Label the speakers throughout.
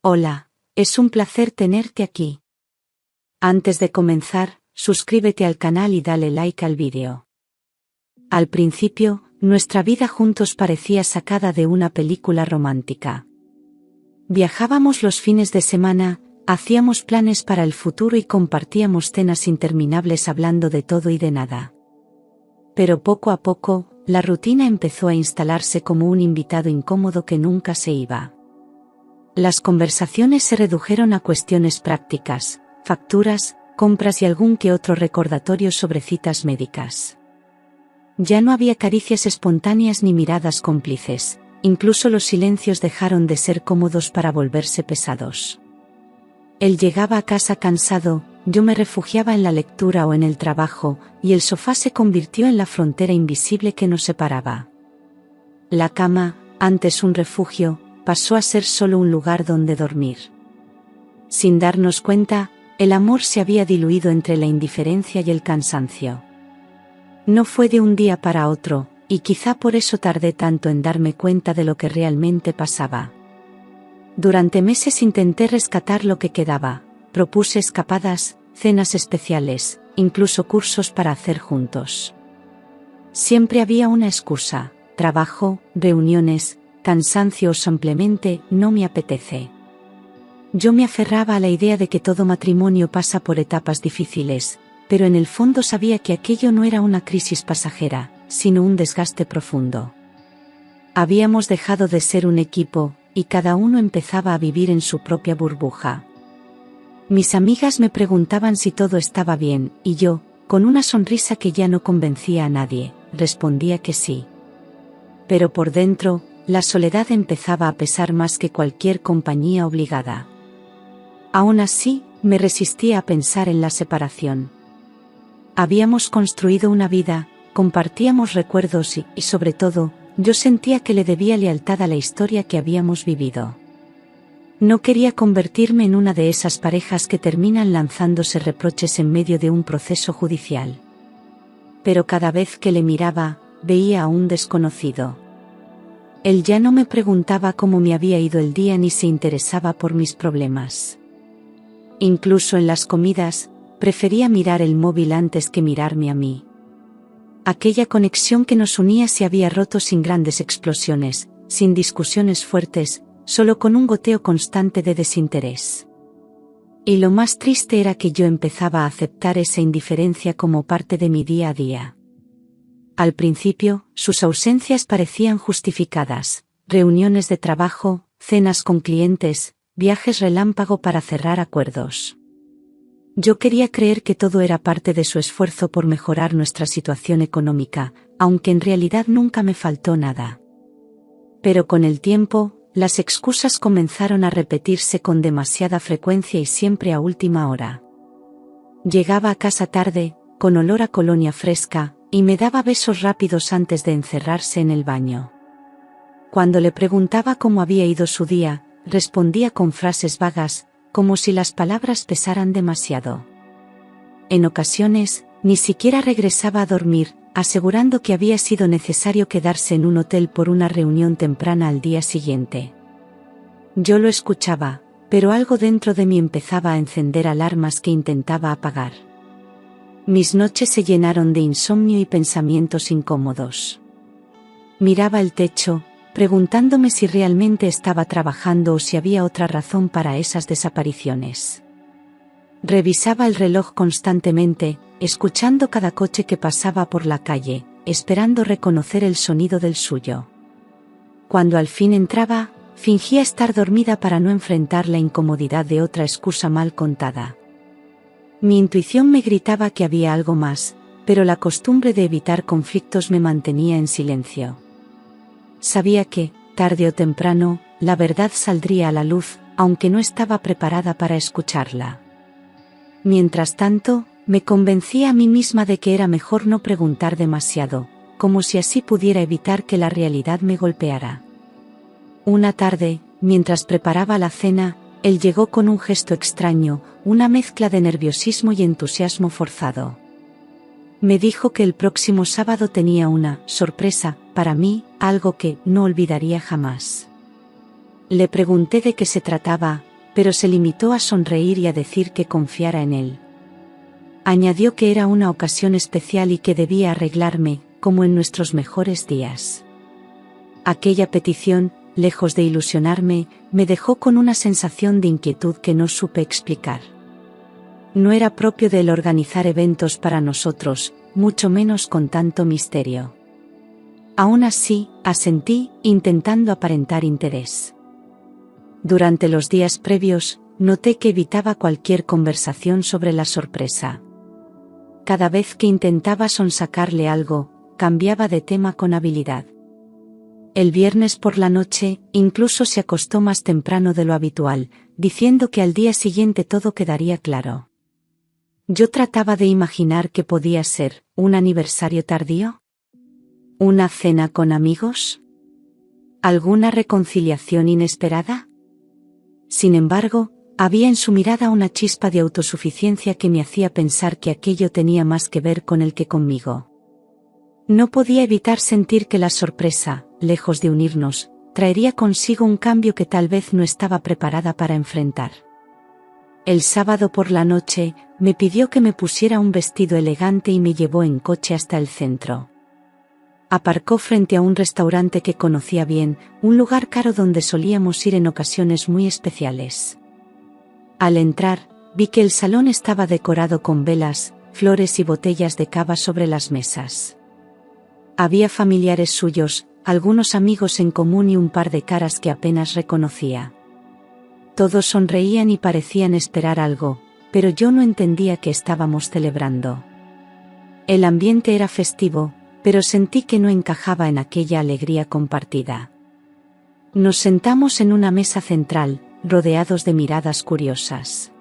Speaker 1: Hola, es un placer tenerte aquí. Antes de comenzar, suscríbete al canal y dale like al vídeo. Al principio, nuestra vida juntos parecía sacada de una película romántica. Viajábamos los fines de semana, hacíamos planes para el futuro y compartíamos cenas interminables hablando de todo y de nada. Pero poco a poco, la rutina empezó a instalarse como un invitado incómodo que nunca se iba. Las conversaciones se redujeron a cuestiones prácticas, facturas, compras y algún que otro recordatorio sobre citas médicas. Ya no había caricias espontáneas ni miradas cómplices, incluso los silencios dejaron de ser cómodos para volverse pesados. Él llegaba a casa cansado, yo me refugiaba en la lectura o en el trabajo, y el sofá se convirtió en la frontera invisible que nos separaba. La cama, antes un refugio, pasó a ser solo un lugar donde dormir. Sin darnos cuenta, el amor se había diluido entre la indiferencia y el cansancio. No fue de un día para otro, y quizá por eso tardé tanto en darme cuenta de lo que realmente pasaba. Durante meses intenté rescatar lo que quedaba, propuse escapadas, cenas especiales, incluso cursos para hacer juntos. Siempre había una excusa: trabajo, reuniones, cansancio o simplemente no me apetece. Yo me aferraba a la idea de que todo matrimonio pasa por etapas difíciles, pero en el fondo sabía que aquello no era una crisis pasajera, sino un desgaste profundo. Habíamos dejado de ser un equipo, y cada uno empezaba a vivir en su propia burbuja. Mis amigas me preguntaban si todo estaba bien, y yo, con una sonrisa que ya no convencía a nadie, respondía que sí. Pero por dentro, la soledad empezaba a pesar más que cualquier compañía obligada. Aún así, me resistía a pensar en la separación. Habíamos construido una vida, compartíamos recuerdos y, sobre todo, yo sentía que le debía lealtad a la historia que habíamos vivido. No quería convertirme en una de esas parejas que terminan lanzándose reproches en medio de un proceso judicial. Pero cada vez que le miraba, veía a un desconocido. Él ya no me preguntaba cómo me había ido el día ni se interesaba por mis problemas. Incluso en las comidas, prefería mirar el móvil antes que mirarme a mí. Aquella conexión que nos unía se había roto sin grandes explosiones, sin discusiones fuertes, solo con un goteo constante de desinterés. Y lo más triste era que yo empezaba a aceptar esa indiferencia como parte de mi día a día. Al principio, sus ausencias parecían justificadas: reuniones de trabajo, cenas con clientes, viajes relámpago para cerrar acuerdos. Yo quería creer que todo era parte de su esfuerzo por mejorar nuestra situación económica, aunque en realidad nunca me faltó nada. Pero con el tiempo, las excusas comenzaron a repetirse con demasiada frecuencia y siempre a última hora. Llegaba a casa tarde, con olor a colonia fresca, y me daba besos rápidos antes de encerrarse en el baño. Cuando le preguntaba cómo había ido su día, respondía con frases vagas, como si las palabras pesaran demasiado. En ocasiones, ni siquiera regresaba a dormir, asegurando que había sido necesario quedarse en un hotel por una reunión temprana al día siguiente. Yo lo escuchaba, pero algo dentro de mí empezaba a encender alarmas que intentaba apagar. Mis noches se llenaron de insomnio y pensamientos incómodos. Miraba el techo, preguntándome si realmente estaba trabajando o si había otra razón para esas desapariciones. Revisaba el reloj constantemente, escuchando cada coche que pasaba por la calle, esperando reconocer el sonido del suyo. Cuando al fin entraba, fingía estar dormida para no enfrentar la incomodidad de otra excusa mal contada. Mi intuición me gritaba que había algo más, pero la costumbre de evitar conflictos me mantenía en silencio. Sabía que, tarde o temprano, la verdad saldría a la luz, aunque no estaba preparada para escucharla. Mientras tanto, me convencía a mí misma de que era mejor no preguntar demasiado, como si así pudiera evitar que la realidad me golpeara. Una tarde, mientras preparaba la cena, él llegó con un gesto extraño, una mezcla de nerviosismo y entusiasmo forzado. Me dijo que el próximo sábado tenía una sorpresa para mí, algo que no olvidaría jamás. Le pregunté de qué se trataba, pero se limitó a sonreír y a decir que confiara en él. Añadió que era una ocasión especial y que debía arreglarme, como en nuestros mejores días. Aquella petición, lejos de ilusionarme, me dejó con una sensación de inquietud que no supe explicar. No era propio de él organizar eventos para nosotros, mucho menos con tanto misterio. Aún así, asentí, intentando aparentar interés. Durante los días previos, noté que evitaba cualquier conversación sobre la sorpresa. Cada vez que intentaba sonsacarle algo, cambiaba de tema con habilidad. El viernes por la noche, incluso se acostó más temprano de lo habitual, diciendo que al día siguiente todo quedaría claro. Yo trataba de imaginar qué podía ser, ¿un aniversario tardío? ¿Una cena con amigos? ¿Alguna reconciliación inesperada? Sin embargo, había en su mirada una chispa de autosuficiencia que me hacía pensar que aquello tenía más que ver con él que conmigo. No podía evitar sentir que la sorpresa, lejos de unirnos, traería consigo un cambio que tal vez no estaba preparada para enfrentar. El sábado por la noche, me pidió que me pusiera un vestido elegante y me llevó en coche hasta el centro. Aparcó frente a un restaurante que conocía bien, un lugar caro donde solíamos ir en ocasiones muy especiales. Al entrar, vi que el salón estaba decorado con velas, flores y botellas de cava sobre las mesas. Había familiares suyos, algunos amigos en común y un par de caras que apenas reconocía. Todos sonreían y parecían esperar algo, pero yo no entendía qué estábamos celebrando. El ambiente era festivo, pero sentí que no encajaba en aquella alegría compartida. Nos sentamos en una mesa central, rodeados de miradas curiosas.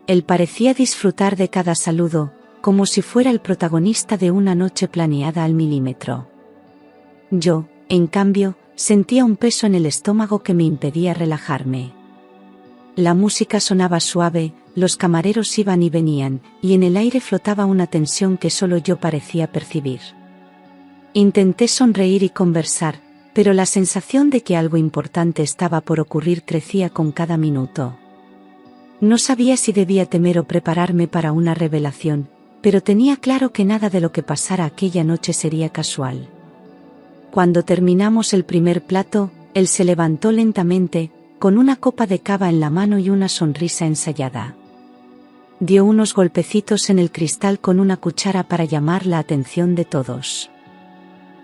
Speaker 1: Él parecía disfrutar de cada saludo, como si fuera el protagonista de una noche planeada al milímetro. Yo, en cambio, sentía un peso en el estómago que me impedía relajarme. La música sonaba suave, los camareros iban y venían, y en el aire flotaba una tensión que solo yo parecía percibir. Intenté sonreír y conversar, pero la sensación de que algo importante estaba por ocurrir crecía con cada minuto. No sabía si debía temer o prepararme para una revelación, pero tenía claro que nada de lo que pasara aquella noche sería casual. Cuando terminamos el primer plato, él se levantó lentamente, con una copa de cava en la mano y una sonrisa ensayada. Dio unos golpecitos en el cristal con una cuchara para llamar la atención de todos.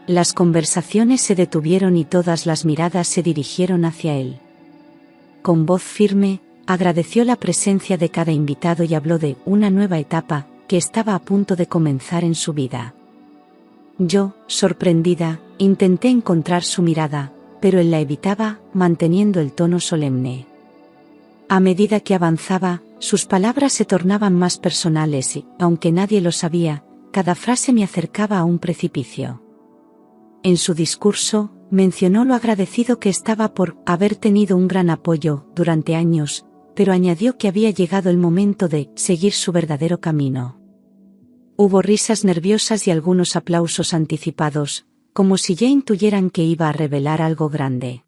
Speaker 1: Las conversaciones se detuvieron y todas las miradas se dirigieron hacia él. Con voz firme, agradeció la presencia de cada invitado y habló de una nueva etapa que estaba a punto de comenzar en su vida. Yo, sorprendida, intenté encontrar su mirada, pero él la evitaba, manteniendo el tono solemne. A medida que avanzaba, sus palabras se tornaban más personales y, aunque nadie lo sabía, cada frase me acercaba a un precipicio. En su discurso, mencionó lo agradecido que estaba por haber tenido un gran apoyo durante años, pero añadió que había llegado el momento de seguir su verdadero camino. Hubo risas nerviosas y algunos aplausos anticipados, como si ya intuyeran que iba a revelar algo grande.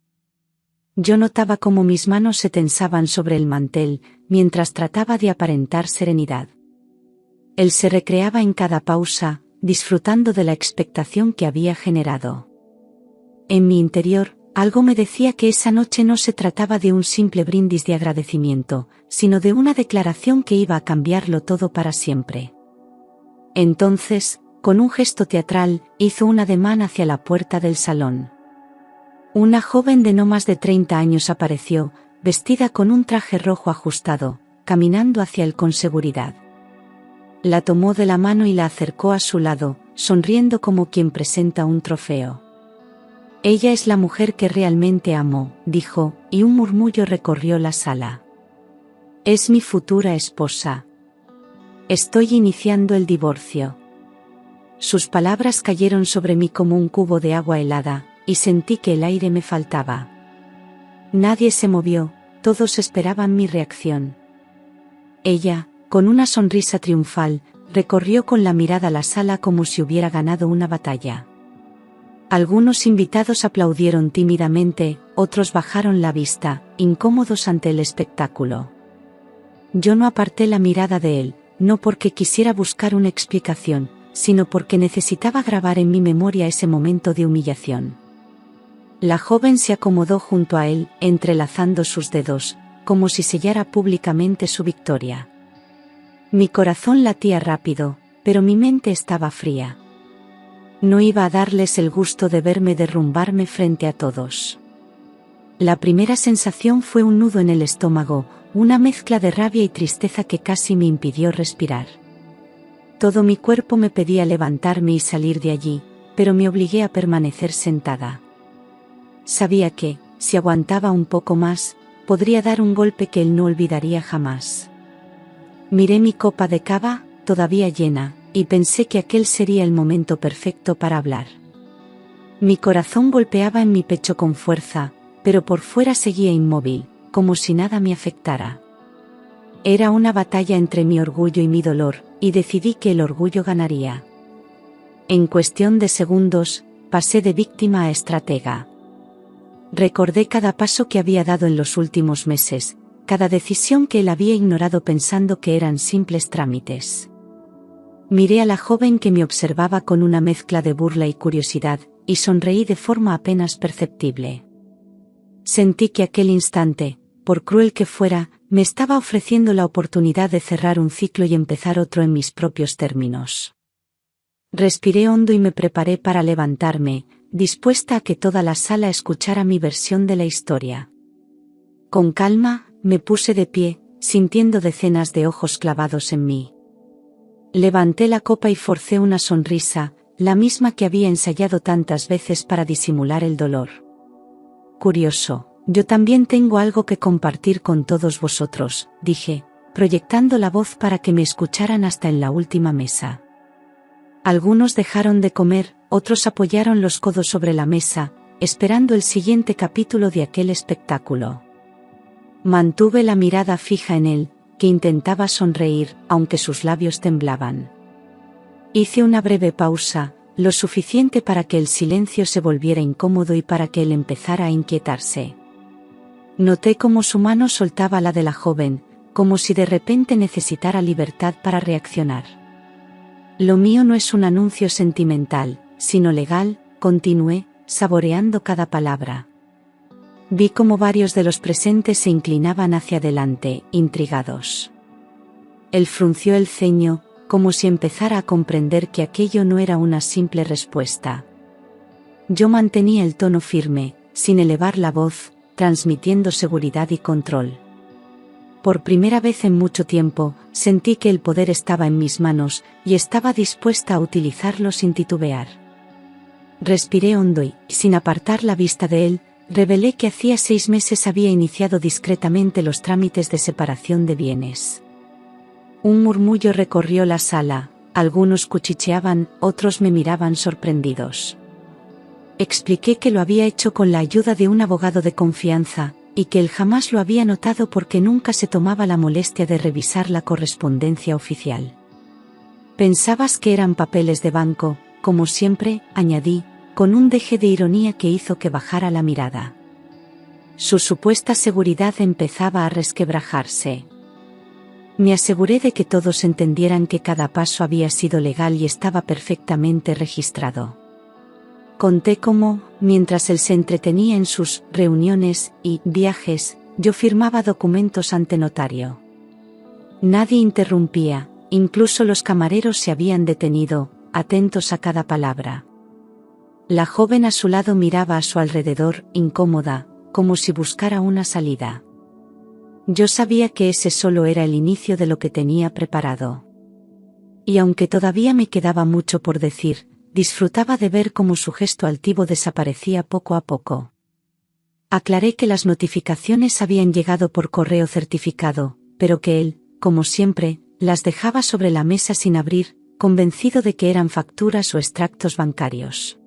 Speaker 1: Yo notaba cómo mis manos se tensaban sobre el mantel, mientras trataba de aparentar serenidad. Él se recreaba en cada pausa, disfrutando de la expectación que había generado. En mi interior, algo me decía que esa noche no se trataba de un simple brindis de agradecimiento, sino de una declaración que iba a cambiarlo todo para siempre. Entonces, con un gesto teatral, hizo un ademán hacia la puerta del salón. Una joven de no más de 30 años apareció, vestida con un traje rojo ajustado, caminando hacia él con seguridad. La tomó de la mano y la acercó a su lado, sonriendo como quien presenta un trofeo. Ella es la mujer que realmente amo, dijo, y un murmullo recorrió la sala. Es mi futura esposa. Estoy iniciando el divorcio. Sus palabras cayeron sobre mí como un cubo de agua helada, y sentí que el aire me faltaba. Nadie se movió, todos esperaban mi reacción. Ella, con una sonrisa triunfal, recorrió con la mirada la sala como si hubiera ganado una batalla. Algunos invitados aplaudieron tímidamente, otros bajaron la vista, incómodos ante el espectáculo. Yo no aparté la mirada de él, no porque quisiera buscar una explicación, sino porque necesitaba grabar en mi memoria ese momento de humillación. La joven se acomodó junto a él, entrelazando sus dedos, como si sellara públicamente su victoria. Mi corazón latía rápido, pero mi mente estaba fría. No iba a darles el gusto de verme derrumbarme frente a todos. La primera sensación fue un nudo en el estómago, una mezcla de rabia y tristeza que casi me impidió respirar. Todo mi cuerpo me pedía levantarme y salir de allí, pero me obligué a permanecer sentada. Sabía que, si aguantaba un poco más, podría dar un golpe que él no olvidaría jamás. Miré mi copa de cava, todavía llena, y pensé que aquel sería el momento perfecto para hablar. Mi corazón golpeaba en mi pecho con fuerza, pero por fuera seguía inmóvil, como si nada me afectara. Era una batalla entre mi orgullo y mi dolor, y decidí que el orgullo ganaría. En cuestión de segundos, pasé de víctima a estratega. Recordé cada paso que había dado en los últimos meses, cada decisión que él había ignorado pensando que eran simples trámites. Miré a la joven que me observaba con una mezcla de burla y curiosidad, y sonreí de forma apenas perceptible. Sentí que aquel instante, por cruel que fuera, me estaba ofreciendo la oportunidad de cerrar un ciclo y empezar otro en mis propios términos. Respiré hondo y me preparé para levantarme, dispuesta a que toda la sala escuchara mi versión de la historia. Con calma, me puse de pie, sintiendo decenas de ojos clavados en mí. Levanté la copa y forcé una sonrisa, la misma que había ensayado tantas veces para disimular el dolor. Curioso, yo también tengo algo que compartir con todos vosotros, dije, proyectando la voz para que me escucharan hasta en la última mesa. Algunos dejaron de comer, otros apoyaron los codos sobre la mesa, esperando el siguiente capítulo de aquel espectáculo. Mantuve la mirada fija en él, que intentaba sonreír, aunque sus labios temblaban. Hice una breve pausa, lo suficiente para que el silencio se volviera incómodo y para que él empezara a inquietarse. Noté cómo su mano soltaba la de la joven, como si de repente necesitara libertad para reaccionar. Lo mío no es un anuncio sentimental, sino legal, continué, saboreando cada palabra. Vi cómo varios de los presentes se inclinaban hacia adelante, intrigados. Él frunció el ceño, como si empezara a comprender que aquello no era una simple respuesta. Yo mantenía el tono firme, sin elevar la voz, transmitiendo seguridad y control. Por primera vez en mucho tiempo, sentí que el poder estaba en mis manos, y estaba dispuesta a utilizarlo sin titubear. Respiré hondo y, sin apartar la vista de él, revelé que hacía 6 meses había iniciado discretamente los trámites de separación de bienes. Un murmullo recorrió la sala, algunos cuchicheaban, otros me miraban sorprendidos. Expliqué que lo había hecho con la ayuda de un abogado de confianza, y que él jamás lo había notado porque nunca se tomaba la molestia de revisar la correspondencia oficial. Pensabas que eran papeles de banco, como siempre, añadí, con un deje de ironía que hizo que bajara la mirada. Su supuesta seguridad empezaba a resquebrajarse. Me aseguré de que todos entendieran que cada paso había sido legal y estaba perfectamente registrado. Conté cómo, mientras él se entretenía en sus reuniones y viajes, yo firmaba documentos ante notario. Nadie interrumpía, incluso los camareros se habían detenido, atentos a cada palabra. La joven a su lado miraba a su alrededor, incómoda, como si buscara una salida. Yo sabía que ese solo era el inicio de lo que tenía preparado. Y aunque todavía me quedaba mucho por decir, disfrutaba de ver cómo su gesto altivo desaparecía poco a poco. Aclaré que las notificaciones habían llegado por correo certificado, pero que él, como siempre, las dejaba sobre la mesa sin abrir, convencido de que eran facturas o extractos bancarios.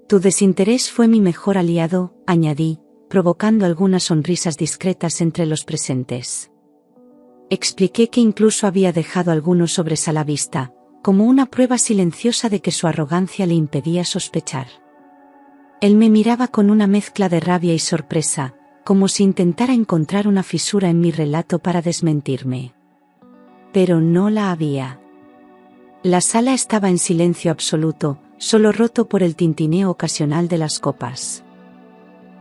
Speaker 1: Tu desinterés fue mi mejor aliado, añadí, provocando algunas sonrisas discretas entre los presentes. Expliqué que incluso había dejado algunos sobres a la vista, como una prueba silenciosa de que su arrogancia le impedía sospechar. Él me miraba con una mezcla de rabia y sorpresa, como si intentara encontrar una fisura en mi relato para desmentirme. Pero no la había. La sala estaba en silencio absoluto, solo roto por el tintineo ocasional de las copas.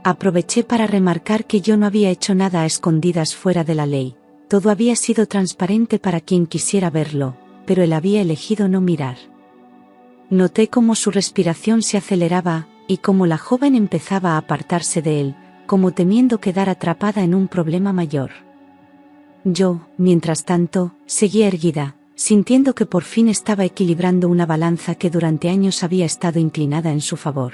Speaker 1: Aproveché para remarcar que yo no había hecho nada a escondidas fuera de la ley, todo había sido transparente para quien quisiera verlo, pero él había elegido no mirar. Noté cómo su respiración se aceleraba, y cómo la joven empezaba a apartarse de él, como temiendo quedar atrapada en un problema mayor. Yo, mientras tanto, seguía erguida, sintiendo que por fin estaba equilibrando una balanza que durante años había estado inclinada en su favor.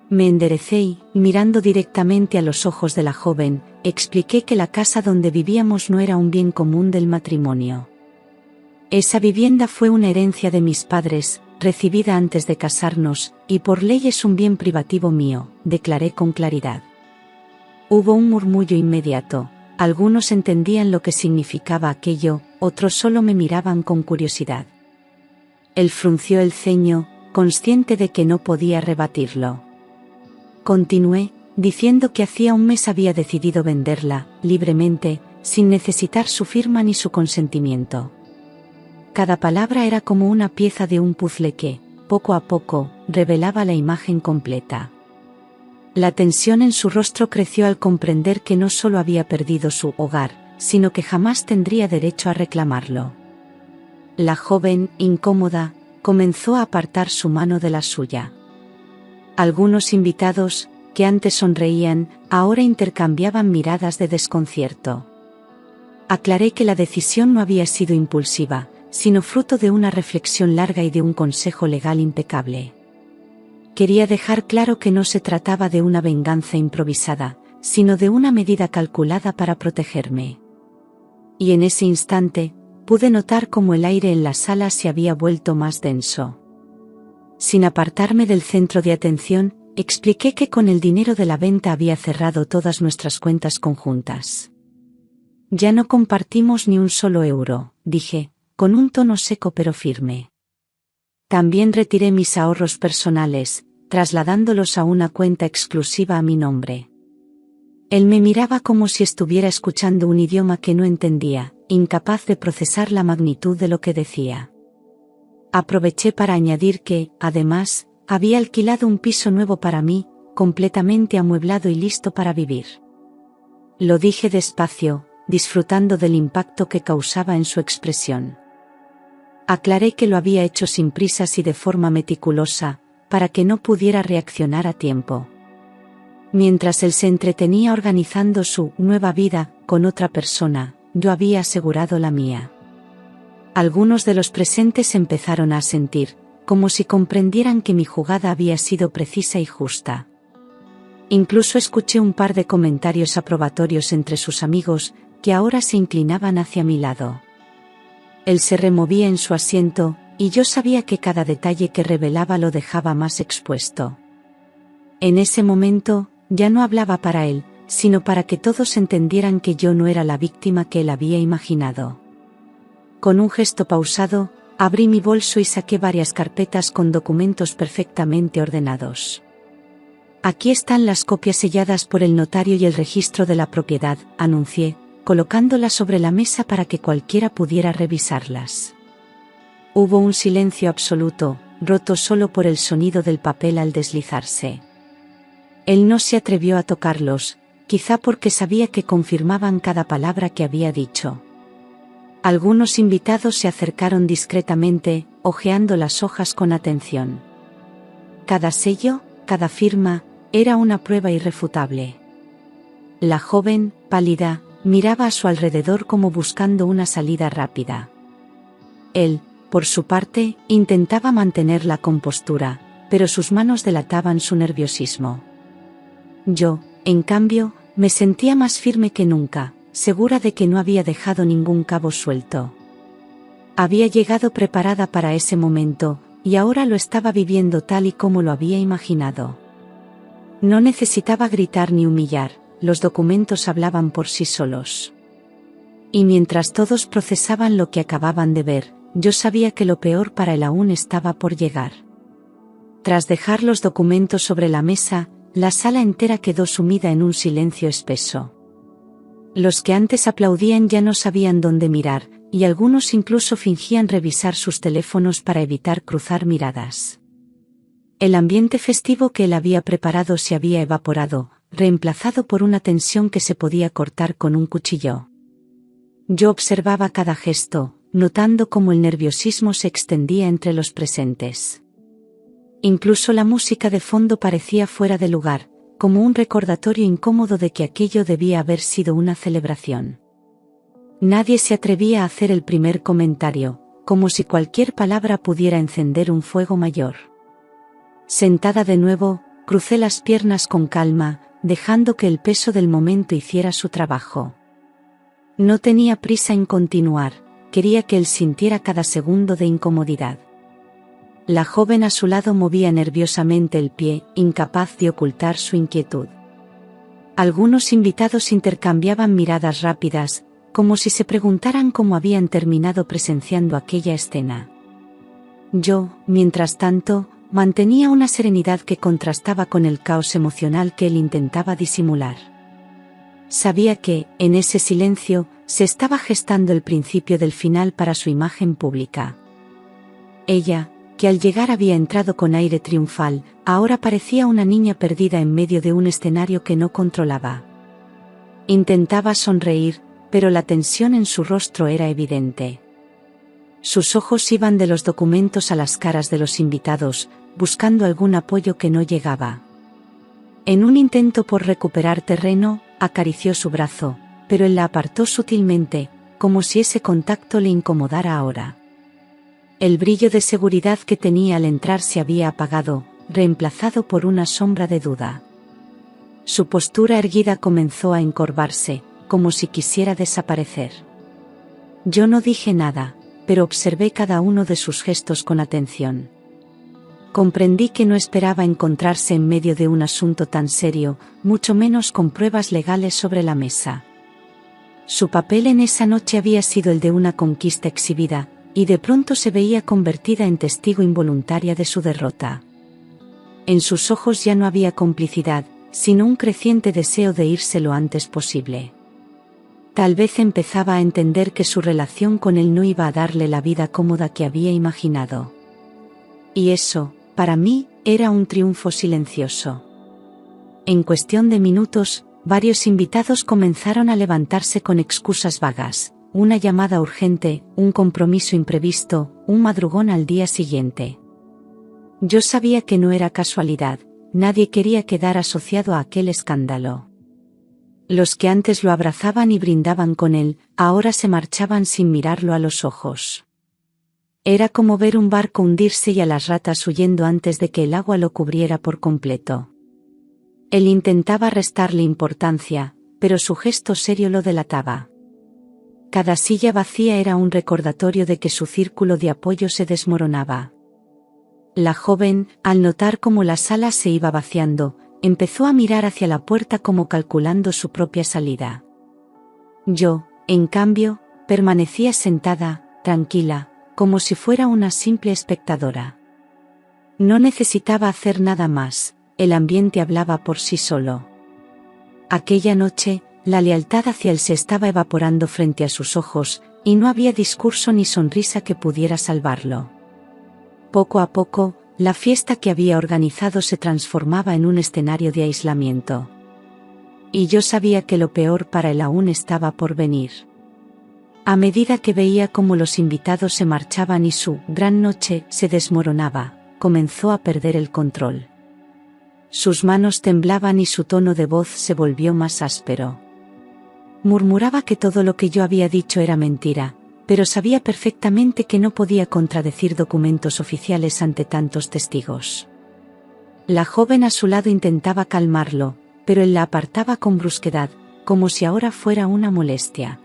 Speaker 1: Me enderecé y, mirando directamente a los ojos de la joven, expliqué que la casa donde vivíamos no era un bien común del matrimonio. Esa vivienda fue una herencia de mis padres, recibida antes de casarnos, y por ley es un bien privativo mío, declaré con claridad. Hubo un murmullo inmediato, algunos entendían lo que significaba aquello, otros solo me miraban con curiosidad. Él frunció el ceño, consciente de que no podía rebatirlo. Continué, diciendo que hacía un mes había decidido venderla, libremente, sin necesitar su firma ni su consentimiento. Cada palabra era como una pieza de un puzzle que, poco a poco, revelaba la imagen completa. La tensión en su rostro creció al comprender que no solo había perdido su hogar, sino que jamás tendría derecho a reclamarlo. La joven, incómoda, comenzó a apartar su mano de la suya. Algunos invitados, que antes sonreían, ahora intercambiaban miradas de desconcierto. Aclaré que la decisión no había sido impulsiva, sino fruto de una reflexión larga y de un consejo legal impecable. Quería dejar claro que no se trataba de una venganza improvisada, sino de una medida calculada para protegerme. Y en ese instante, pude notar cómo el aire en la sala se había vuelto más denso. Sin apartarme del centro de atención, expliqué que con el dinero de la venta había cerrado todas nuestras cuentas conjuntas. Ya no compartimos ni un solo euro, dije, con un tono seco pero firme. También retiré mis ahorros personales, trasladándolos a una cuenta exclusiva a mi nombre. Él me miraba como si estuviera escuchando un idioma que no entendía, incapaz de procesar la magnitud de lo que decía. Aproveché para añadir que, además, había alquilado un piso nuevo para mí, completamente amueblado y listo para vivir. Lo dije despacio, disfrutando del impacto que causaba en su expresión. Aclaré que lo había hecho sin prisas y de forma meticulosa, para que no pudiera reaccionar a tiempo. Mientras él se entretenía organizando su nueva vida con otra persona, yo había asegurado la mía. Algunos de los presentes empezaron a asentir, como si comprendieran que mi jugada había sido precisa y justa. Incluso escuché un par de comentarios aprobatorios entre sus amigos, que ahora se inclinaban hacia mi lado. Él se removía en su asiento, y yo sabía que cada detalle que revelaba lo dejaba más expuesto. En ese momento, ya no hablaba para él, sino para que todos entendieran que yo no era la víctima que él había imaginado. Con un gesto pausado, abrí mi bolso y saqué varias carpetas con documentos perfectamente ordenados. Aquí están las copias selladas por el notario y el registro de la propiedad, anuncié, colocándolas sobre la mesa para que cualquiera pudiera revisarlas. Hubo un silencio absoluto, roto solo por el sonido del papel al deslizarse. Él no se atrevió a tocarlos, quizá porque sabía que confirmaban cada palabra que había dicho. Algunos invitados se acercaron discretamente, hojeando las hojas con atención. Cada sello, cada firma, era una prueba irrefutable. La joven, pálida, miraba a su alrededor como buscando una salida rápida. Él, por su parte, intentaba mantener la compostura, pero sus manos delataban su nerviosismo. Yo, en cambio, me sentía más firme que nunca, segura de que no había dejado ningún cabo suelto. Había llegado preparada para ese momento, y ahora lo estaba viviendo tal y como lo había imaginado. No necesitaba gritar ni humillar, los documentos hablaban por sí solos. Y mientras todos procesaban lo que acababan de ver, yo sabía que lo peor para él aún estaba por llegar. Tras dejar los documentos sobre la mesa, la sala entera quedó sumida en un silencio espeso. Los que antes aplaudían ya no sabían dónde mirar, y algunos incluso fingían revisar sus teléfonos para evitar cruzar miradas. El ambiente festivo que él había preparado se había evaporado, reemplazado por una tensión que se podía cortar con un cuchillo. Yo observaba cada gesto, notando cómo el nerviosismo se extendía entre los presentes. Incluso la música de fondo parecía fuera de lugar, como un recordatorio incómodo de que aquello debía haber sido una celebración. Nadie se atrevía a hacer el primer comentario, como si cualquier palabra pudiera encender un fuego mayor. Sentada de nuevo, crucé las piernas con calma, dejando que el peso del momento hiciera su trabajo. No tenía prisa en continuar, quería que él sintiera cada segundo de incomodidad. La joven a su lado movía nerviosamente el pie, incapaz de ocultar su inquietud. Algunos invitados intercambiaban miradas rápidas, como si se preguntaran cómo habían terminado presenciando aquella escena. Yo, mientras tanto, mantenía una serenidad que contrastaba con el caos emocional que él intentaba disimular. Sabía que, en ese silencio, se estaba gestando el principio del final para su imagen pública. Ella, que al llegar había entrado con aire triunfal, ahora parecía una niña perdida en medio de un escenario que no controlaba. Intentaba sonreír, pero la tensión en su rostro era evidente. Sus ojos iban de los documentos a las caras de los invitados, buscando algún apoyo que no llegaba. En un intento por recuperar terreno, acarició su brazo, pero él la apartó sutilmente, como si ese contacto le incomodara ahora. El brillo de seguridad que tenía al entrar se había apagado, reemplazado por una sombra de duda. Su postura erguida comenzó a encorvarse, como si quisiera desaparecer. Yo no dije nada, pero observé cada uno de sus gestos con atención. Comprendí que no esperaba encontrarse en medio de un asunto tan serio, mucho menos con pruebas legales sobre la mesa. Su papel en esa noche había sido el de una conquista exhibida, y de pronto se veía convertida en testigo involuntaria de su derrota. En sus ojos ya no había complicidad, sino un creciente deseo de irse lo antes posible. Tal vez empezaba a entender que su relación con él no iba a darle la vida cómoda que había imaginado. Y eso, para mí, era un triunfo silencioso. En cuestión de minutos, varios invitados comenzaron a levantarse con excusas vagas. Una llamada urgente, un compromiso imprevisto, un madrugón al día siguiente. Yo sabía que no era casualidad, nadie quería quedar asociado a aquel escándalo. Los que antes lo abrazaban y brindaban con él, ahora se marchaban sin mirarlo a los ojos. Era como ver un barco hundirse y a las ratas huyendo antes de que el agua lo cubriera por completo. Él intentaba restarle importancia, pero su gesto serio lo delataba. Cada silla vacía era un recordatorio de que su círculo de apoyo se desmoronaba. La joven, al notar cómo la sala se iba vaciando, empezó a mirar hacia la puerta como calculando su propia salida. Yo, en cambio, permanecía sentada, tranquila, como si fuera una simple espectadora. No necesitaba hacer nada más, el ambiente hablaba por sí solo. Aquella noche, la lealtad hacia él se estaba evaporando frente a sus ojos, y no había discurso ni sonrisa que pudiera salvarlo. Poco a poco, la fiesta que había organizado se transformaba en un escenario de aislamiento. Y yo sabía que lo peor para él aún estaba por venir. A medida que veía cómo los invitados se marchaban y su gran noche se desmoronaba, comenzó a perder el control. Sus manos temblaban y su tono de voz se volvió más áspero. Murmuraba que todo lo que yo había dicho era mentira, pero sabía perfectamente que no podía contradecir documentos oficiales ante tantos testigos. La joven a su lado intentaba calmarlo, pero él la apartaba con brusquedad, como si ahora fuera una molestia.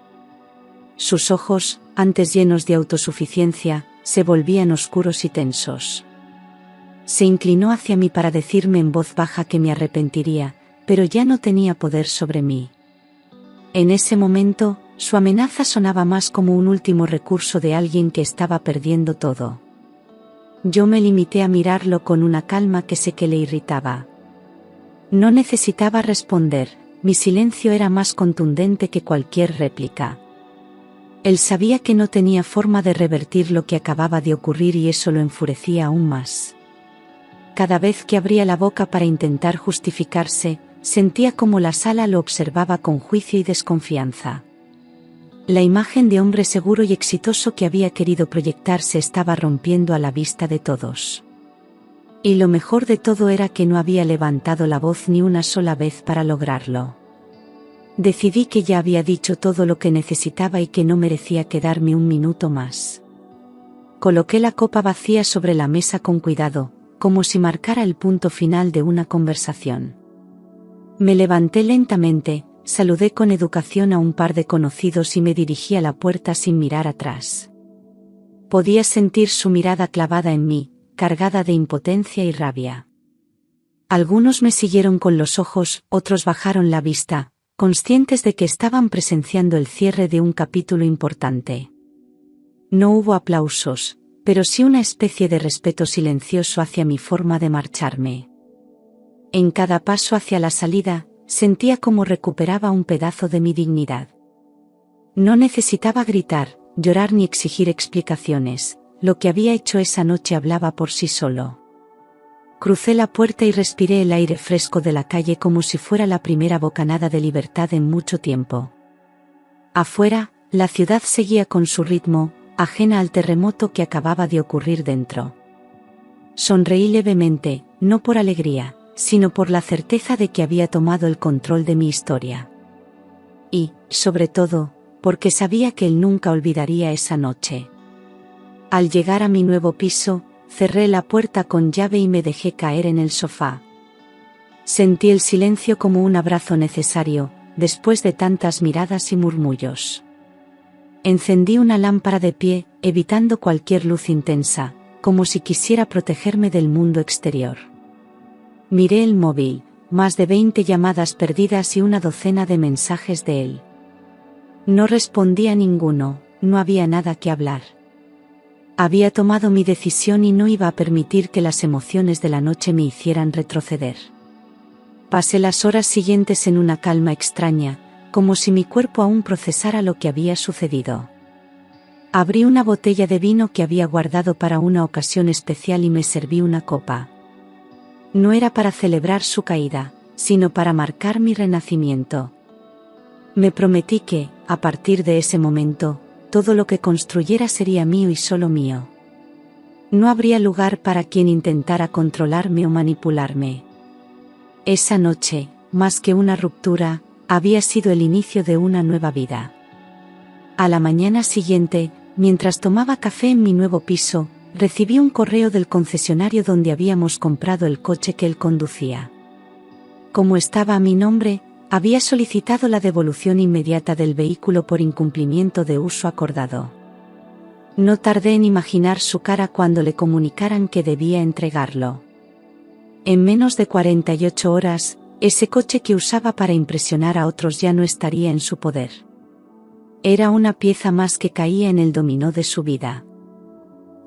Speaker 1: Sus ojos, antes llenos de autosuficiencia, se volvían oscuros y tensos. Se inclinó hacia mí para decirme en voz baja que me arrepentiría, pero ya no tenía poder sobre mí. En ese momento, su amenaza sonaba más como un último recurso de alguien que estaba perdiendo todo. Yo me limité a mirarlo con una calma que sé que le irritaba. No necesitaba responder, mi silencio era más contundente que cualquier réplica. Él sabía que no tenía forma de revertir lo que acababa de ocurrir y eso lo enfurecía aún más. Cada vez que abría la boca para intentar justificarse, sentía como la sala lo observaba con juicio y desconfianza. La imagen de hombre seguro y exitoso que había querido proyectar se estaba rompiendo a la vista de todos. Y lo mejor de todo era que no había levantado la voz ni una sola vez para lograrlo. Decidí que ya había dicho todo lo que necesitaba y que no merecía quedarme un minuto más. Coloqué la copa vacía sobre la mesa con cuidado, como si marcara el punto final de una conversación. Me levanté lentamente, saludé con educación a un par de conocidos y me dirigí a la puerta sin mirar atrás. Podía sentir su mirada clavada en mí, cargada de impotencia y rabia. Algunos me siguieron con los ojos, otros bajaron la vista, conscientes de que estaban presenciando el cierre de un capítulo importante. No hubo aplausos, pero sí una especie de respeto silencioso hacia mi forma de marcharme. En cada paso hacia la salida, sentía como recuperaba un pedazo de mi dignidad. No necesitaba gritar, llorar ni exigir explicaciones, lo que había hecho esa noche hablaba por sí solo. Crucé la puerta y respiré el aire fresco de la calle como si fuera la primera bocanada de libertad en mucho tiempo. Afuera, la ciudad seguía con su ritmo, ajena al terremoto que acababa de ocurrir dentro. Sonreí levemente, no por alegría, sino por la certeza de que había tomado el control de mi historia. Y, sobre todo, porque sabía que él nunca olvidaría esa noche. Al llegar a mi nuevo piso, cerré la puerta con llave y me dejé caer en el sofá. Sentí el silencio como un abrazo necesario, después de tantas miradas y murmullos. Encendí una lámpara de pie, evitando cualquier luz intensa, como si quisiera protegerme del mundo exterior. Miré el móvil, más de 20 llamadas perdidas y una docena de mensajes de él. No respondía a ninguno, no había nada que hablar. Había tomado mi decisión y no iba a permitir que las emociones de la noche me hicieran retroceder. Pasé las horas siguientes en una calma extraña, como si mi cuerpo aún procesara lo que había sucedido. Abrí una botella de vino que había guardado para una ocasión especial y me serví una copa. No era para celebrar su caída, sino para marcar mi renacimiento. Me prometí que, a partir de ese momento, todo lo que construyera sería mío y solo mío. No habría lugar para quien intentara controlarme o manipularme. Esa noche, más que una ruptura, había sido el inicio de una nueva vida. A la mañana siguiente, mientras tomaba café en mi nuevo piso, recibí un correo del concesionario donde habíamos comprado el coche que él conducía. Como estaba a mi nombre, había solicitado la devolución inmediata del vehículo por incumplimiento de uso acordado. No tardé en imaginar su cara cuando le comunicaran que debía entregarlo. En menos de 48 horas, ese coche que usaba para impresionar a otros ya no estaría en su poder. Era una pieza más que caía en el dominó de su vida.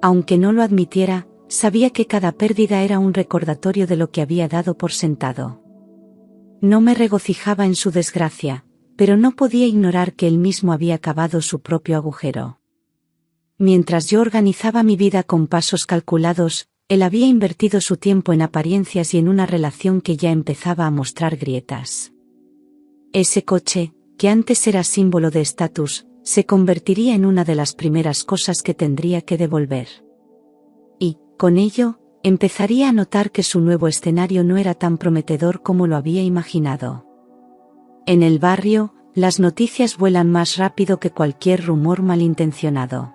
Speaker 1: Aunque no lo admitiera, sabía que cada pérdida era un recordatorio de lo que había dado por sentado. No me regocijaba en su desgracia, pero no podía ignorar que él mismo había cavado su propio agujero. Mientras yo organizaba mi vida con pasos calculados, él había invertido su tiempo en apariencias y en una relación que ya empezaba a mostrar grietas. Ese coche, que antes era símbolo de estatus, se convertiría en una de las primeras cosas que tendría que devolver. Y, con ello, empezaría a notar que su nuevo escenario no era tan prometedor como lo había imaginado. En el barrio, las noticias vuelan más rápido que cualquier rumor malintencionado.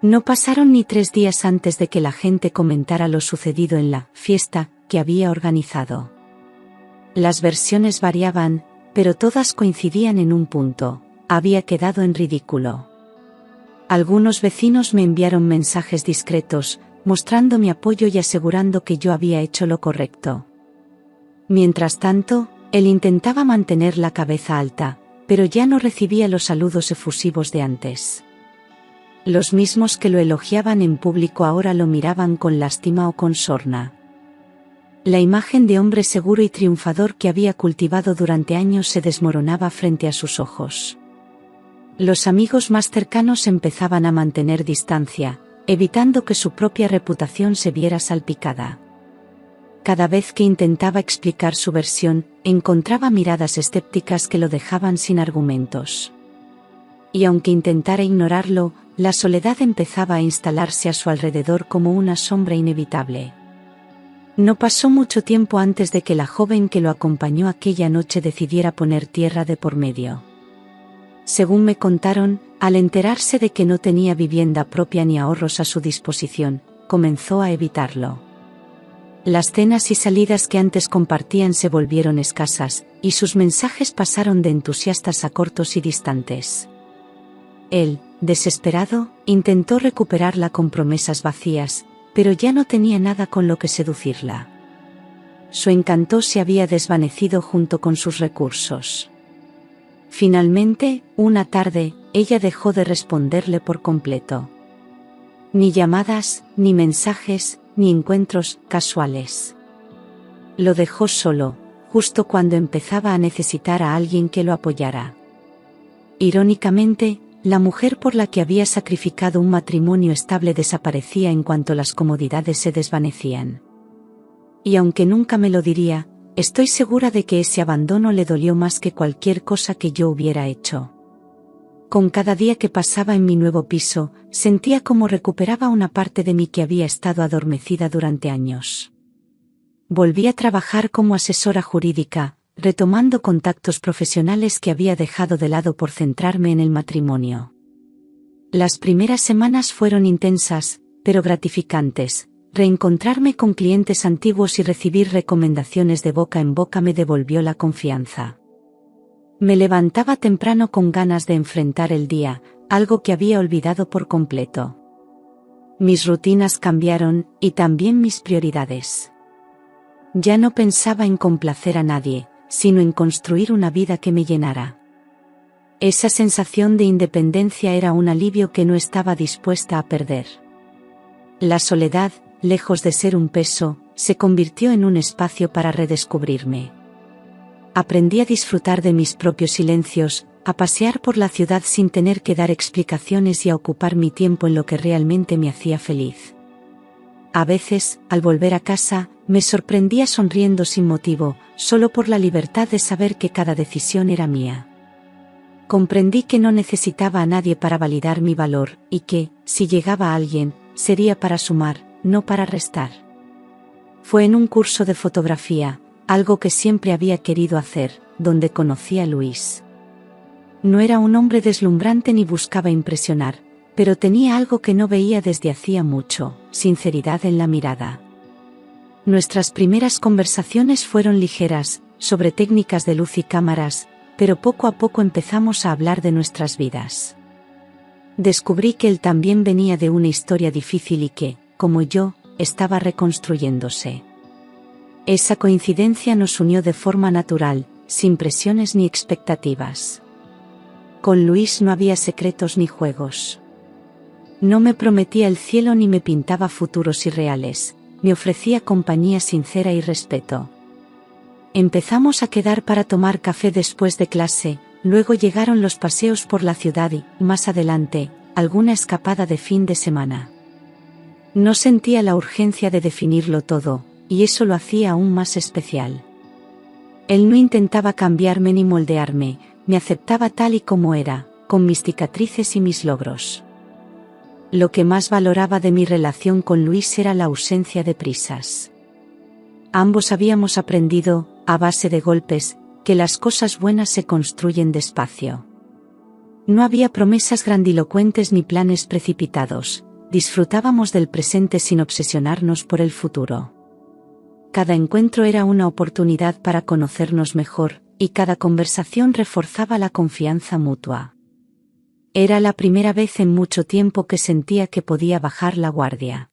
Speaker 1: No pasaron ni 3 días antes de que la gente comentara lo sucedido en la fiesta que había organizado. Las versiones variaban, pero todas coincidían en un punto: había quedado en ridículo. Algunos vecinos me enviaron mensajes discretos, mostrando mi apoyo y asegurando que yo había hecho lo correcto. Mientras tanto, él intentaba mantener la cabeza alta, pero ya no recibía los saludos efusivos de antes. Los mismos que lo elogiaban en público ahora lo miraban con lástima o con sorna. La imagen de hombre seguro y triunfador que había cultivado durante años se desmoronaba frente a sus ojos. Los amigos más cercanos empezaban a mantener distancia, evitando que su propia reputación se viera salpicada. Cada vez que intentaba explicar su versión, encontraba miradas escépticas que lo dejaban sin argumentos. Y aunque intentara ignorarlo, la soledad empezaba a instalarse a su alrededor como una sombra inevitable. No pasó mucho tiempo antes de que la joven que lo acompañó aquella noche decidiera poner tierra de por medio. Según me contaron, al enterarse de que no tenía vivienda propia ni ahorros a su disposición, comenzó a evitarlo. Las cenas y salidas que antes compartían se volvieron escasas, y sus mensajes pasaron de entusiastas a cortos y distantes. Él, desesperado, intentó recuperarla con promesas vacías, pero ya no tenía nada con lo que seducirla. Su encanto se había desvanecido junto con sus recursos. Finalmente, una tarde, ella dejó de responderle por completo. Ni llamadas, ni mensajes, ni encuentros casuales. Lo dejó solo, justo cuando empezaba a necesitar a alguien que lo apoyara. Irónicamente, la mujer por la que había sacrificado un matrimonio estable desaparecía en cuanto las comodidades se desvanecían. Y aunque nunca me lo diría, estoy segura de que ese abandono le dolió más que cualquier cosa que yo hubiera hecho. Con cada día que pasaba en mi nuevo piso, sentía como recuperaba una parte de mí que había estado adormecida durante años. Volví a trabajar como asesora jurídica, retomando contactos profesionales que había dejado de lado por centrarme en el matrimonio. Las primeras semanas fueron intensas, pero gratificantes. Reencontrarme con clientes antiguos y recibir recomendaciones de boca en boca me devolvió la confianza. Me levantaba temprano con ganas de enfrentar el día, algo que había olvidado por completo. Mis rutinas cambiaron, y también mis prioridades. Ya no pensaba en complacer a nadie, sino en construir una vida que me llenara. Esa sensación de independencia era un alivio que no estaba dispuesta a perder. La soledad, lejos de ser un peso, se convirtió en un espacio para redescubrirme. Aprendí a disfrutar de mis propios silencios, a pasear por la ciudad sin tener que dar explicaciones y a ocupar mi tiempo en lo que realmente me hacía feliz. A veces, al volver a casa, me sorprendía sonriendo sin motivo, solo por la libertad de saber que cada decisión era mía. Comprendí que no necesitaba a nadie para validar mi valor, y que, si llegaba alguien, sería para sumar, no para restar. Fue en un curso de fotografía, algo que siempre había querido hacer, donde conocí a Luis. No era un hombre deslumbrante ni buscaba impresionar, pero tenía algo que no veía desde hacía mucho: sinceridad en la mirada. Nuestras primeras conversaciones fueron ligeras, sobre técnicas de luz y cámaras, pero poco a poco empezamos a hablar de nuestras vidas. Descubrí que él también venía de una historia difícil y que, como yo, estaba reconstruyéndose. Esa coincidencia nos unió de forma natural, sin presiones ni expectativas. Con Luis no había secretos ni juegos. No me prometía el cielo ni me pintaba futuros irreales, me ofrecía compañía sincera y respeto. Empezamos a quedar para tomar café después de clase, luego llegaron los paseos por la ciudad y, más adelante, alguna escapada de fin de semana. No sentía la urgencia de definirlo todo, y eso lo hacía aún más especial. Él no intentaba cambiarme ni moldearme, me aceptaba tal y como era, con mis cicatrices y mis logros. Lo que más valoraba de mi relación con Luis era la ausencia de prisas. Ambos habíamos aprendido, a base de golpes, que las cosas buenas se construyen despacio. No había promesas grandilocuentes ni planes precipitados, disfrutábamos del presente sin obsesionarnos por el futuro. Cada encuentro era una oportunidad para conocernos mejor, y cada conversación reforzaba la confianza mutua. Era la primera vez en mucho tiempo que sentía que podía bajar la guardia.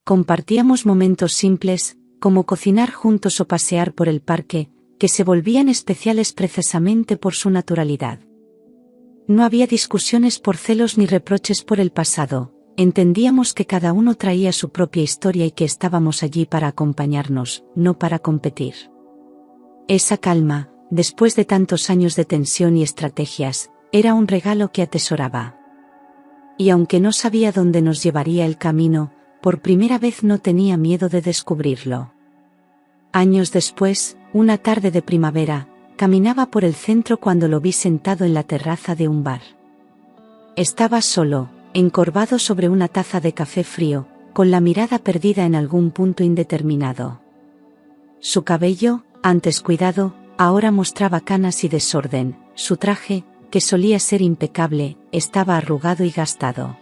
Speaker 1: Compartíamos momentos simples, como cocinar juntos o pasear por el parque, que se volvían especiales precisamente por su naturalidad. No había discusiones por celos ni reproches por el pasado, entendíamos que cada uno traía su propia historia y que estábamos allí para acompañarnos, no para competir. Esa calma, después de tantos años de tensión y estrategias, era un regalo que atesoraba. Y aunque no sabía dónde nos llevaría el camino, por primera vez no tenía miedo de descubrirlo. Años después, una tarde de primavera, caminaba por el centro cuando lo vi sentado en la terraza de un bar. Estaba solo, encorvado sobre una taza de café frío, con la mirada perdida en algún punto indeterminado. Su cabello, antes cuidado, ahora mostraba canas y desorden, su traje, que solía ser impecable, estaba arrugado y gastado.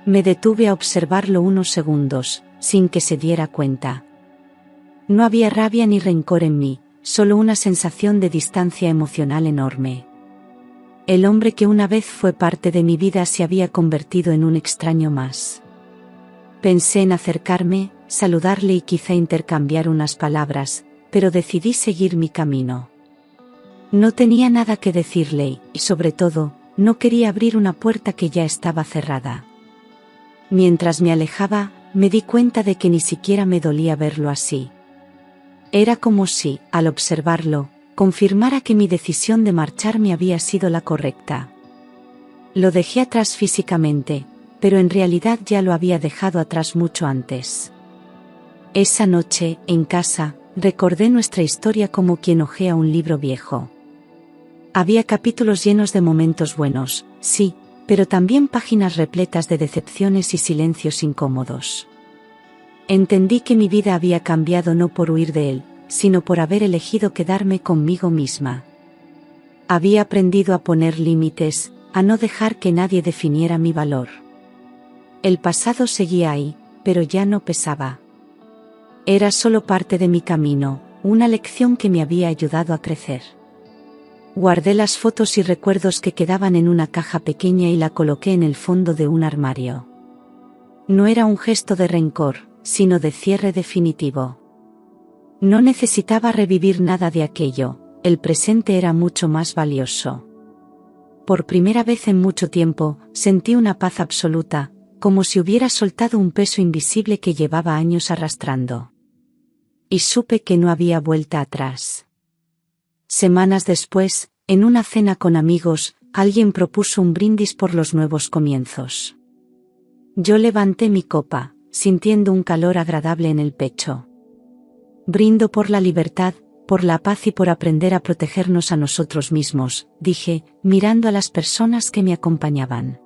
Speaker 1: Me detuve a observarlo unos segundos, sin que se diera cuenta. No había rabia ni rencor en mí, solo una sensación de distancia emocional enorme. El hombre que una vez fue parte de mi vida se había convertido en un extraño más. Pensé en acercarme, saludarle y quizá intercambiar unas palabras, pero decidí seguir mi camino. No tenía nada que decirle y, sobre todo, no quería abrir una puerta que ya estaba cerrada. Mientras me alejaba, me di cuenta de que ni siquiera me dolía verlo así. Era como si, al observarlo, confirmara que mi decisión de marcharme había sido la correcta. Lo dejé atrás físicamente, pero en realidad ya lo había dejado atrás mucho antes. Esa noche, en casa, recordé nuestra historia como quien hojea un libro viejo. Había capítulos llenos de momentos buenos, sí, pero también páginas repletas de decepciones y silencios incómodos. Entendí que mi vida había cambiado no por huir de él, sino por haber elegido quedarme conmigo misma. Había aprendido a poner límites, a no dejar que nadie definiera mi valor. El pasado seguía ahí, pero ya no pesaba. Era solo parte de mi camino, una lección que me había ayudado a crecer. Guardé las fotos y recuerdos que quedaban en una caja pequeña y la coloqué en el fondo de un armario. No era un gesto de rencor, sino de cierre definitivo. No necesitaba revivir nada de aquello, el presente era mucho más valioso. Por primera vez en mucho tiempo, sentí una paz absoluta, como si hubiera soltado un peso invisible que llevaba años arrastrando. Y supe que no había vuelta atrás. Semanas después, en una cena con amigos, alguien propuso un brindis por los nuevos comienzos. Yo levanté mi copa, sintiendo un calor agradable en el pecho. Brindo por la libertad, por la paz y por aprender a protegernos a nosotros mismos, dije, mirando a las personas que me acompañaban.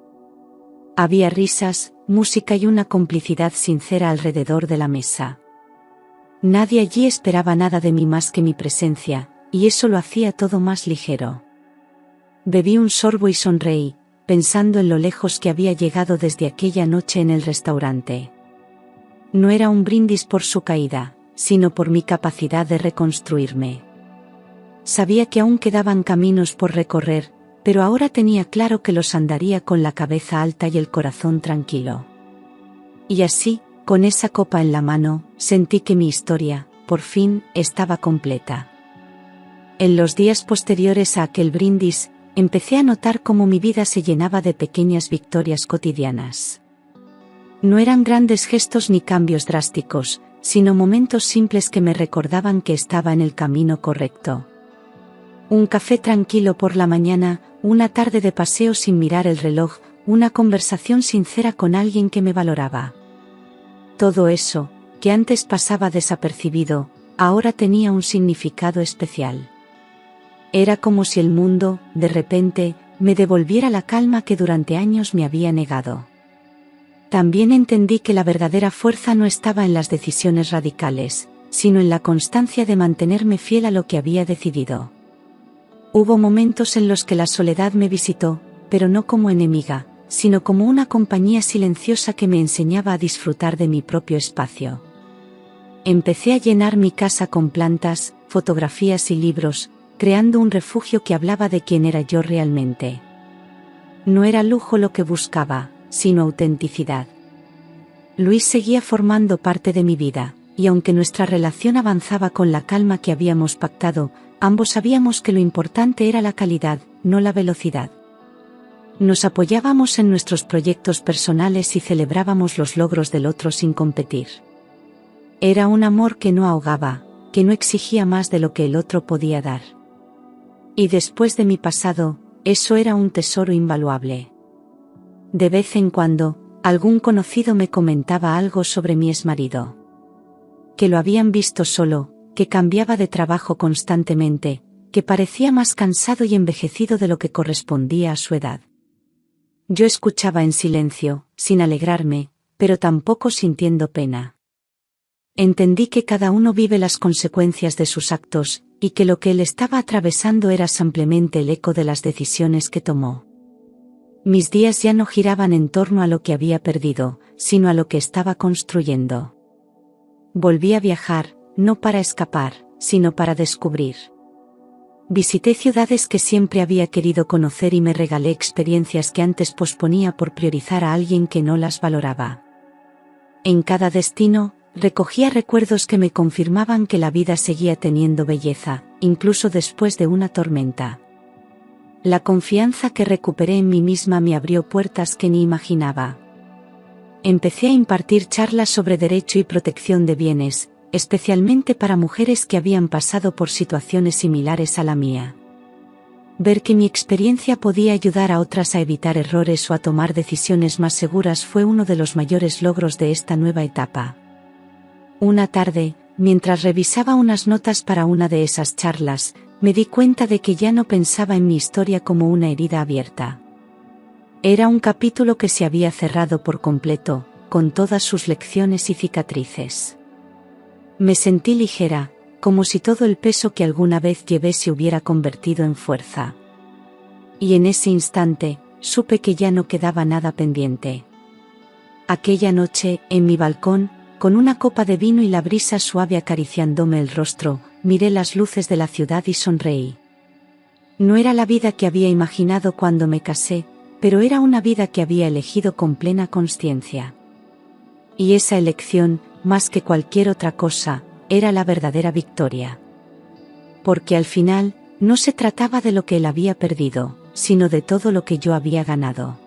Speaker 1: Había risas, música y una complicidad sincera alrededor de la mesa. Nadie allí esperaba nada de mí más que mi presencia, y eso lo hacía todo más ligero. Bebí un sorbo y sonreí, pensando en lo lejos que había llegado desde aquella noche en el restaurante. No era un brindis por su caída, sino por mi capacidad de reconstruirme. Sabía que aún quedaban caminos por recorrer, pero ahora tenía claro que los andaría con la cabeza alta y el corazón tranquilo. Y así, con esa copa en la mano, sentí que mi historia, por fin, estaba completa. En los días posteriores a aquel brindis, empecé a notar cómo mi vida se llenaba de pequeñas victorias cotidianas. No eran grandes gestos ni cambios drásticos, sino momentos simples que me recordaban que estaba en el camino correcto. Un café tranquilo por la mañana, una tarde de paseo sin mirar el reloj, una conversación sincera con alguien que me valoraba. Todo eso, que antes pasaba desapercibido, ahora tenía un significado especial. Era como si el mundo, de repente, me devolviera la calma que durante años me había negado. También entendí que la verdadera fuerza no estaba en las decisiones radicales, sino en la constancia de mantenerme fiel a lo que había decidido. Hubo momentos en los que la soledad me visitó, pero no como enemiga, sino como una compañía silenciosa que me enseñaba a disfrutar de mi propio espacio. Empecé a llenar mi casa con plantas, fotografías y libros, creando un refugio que hablaba de quién era yo realmente. No era lujo lo que buscaba, sino autenticidad. Luis seguía formando parte de mi vida, y aunque nuestra relación avanzaba con la calma que habíamos pactado, ambos sabíamos que lo importante era la calidad, no la velocidad. Nos apoyábamos en nuestros proyectos personales y celebrábamos los logros del otro sin competir. Era un amor que no ahogaba, que no exigía más de lo que el otro podía dar. Y después de mi pasado, eso era un tesoro invaluable. De vez en cuando, algún conocido me comentaba algo sobre mi exmarido. Que lo habían visto solo, que cambiaba de trabajo constantemente, que parecía más cansado y envejecido de lo que correspondía a su edad. Yo escuchaba en silencio, sin alegrarme, pero tampoco sintiendo pena. Entendí que cada uno vive las consecuencias de sus actos, y que lo que él estaba atravesando era simplemente el eco de las decisiones que tomó. Mis días ya no giraban en torno a lo que había perdido, sino a lo que estaba construyendo. Volví a viajar, no para escapar, sino para descubrir. Visité ciudades que siempre había querido conocer y me regalé experiencias que antes posponía por priorizar a alguien que no las valoraba. En cada destino, recogía recuerdos que me confirmaban que la vida seguía teniendo belleza, incluso después de una tormenta. La confianza que recuperé en mí misma me abrió puertas que ni imaginaba. Empecé a impartir charlas sobre derecho y protección de bienes, especialmente para mujeres que habían pasado por situaciones similares a la mía. Ver que mi experiencia podía ayudar a otras a evitar errores o a tomar decisiones más seguras fue uno de los mayores logros de esta nueva etapa. Una tarde, mientras revisaba unas notas para una de esas charlas, me di cuenta de que ya no pensaba en mi historia como una herida abierta. Era un capítulo que se había cerrado por completo, con todas sus lecciones y cicatrices. Me sentí ligera, como si todo el peso que alguna vez llevé se hubiera convertido en fuerza. Y en ese instante, supe que ya no quedaba nada pendiente. Aquella noche, en mi balcón, con una copa de vino y la brisa suave acariciándome el rostro, miré las luces de la ciudad y sonreí. No era la vida que había imaginado cuando me casé, pero era una vida que había elegido con plena consciencia. Y esa elección, más que cualquier otra cosa, era la verdadera victoria. Porque al final, no se trataba de lo que él había perdido, sino de todo lo que yo había ganado.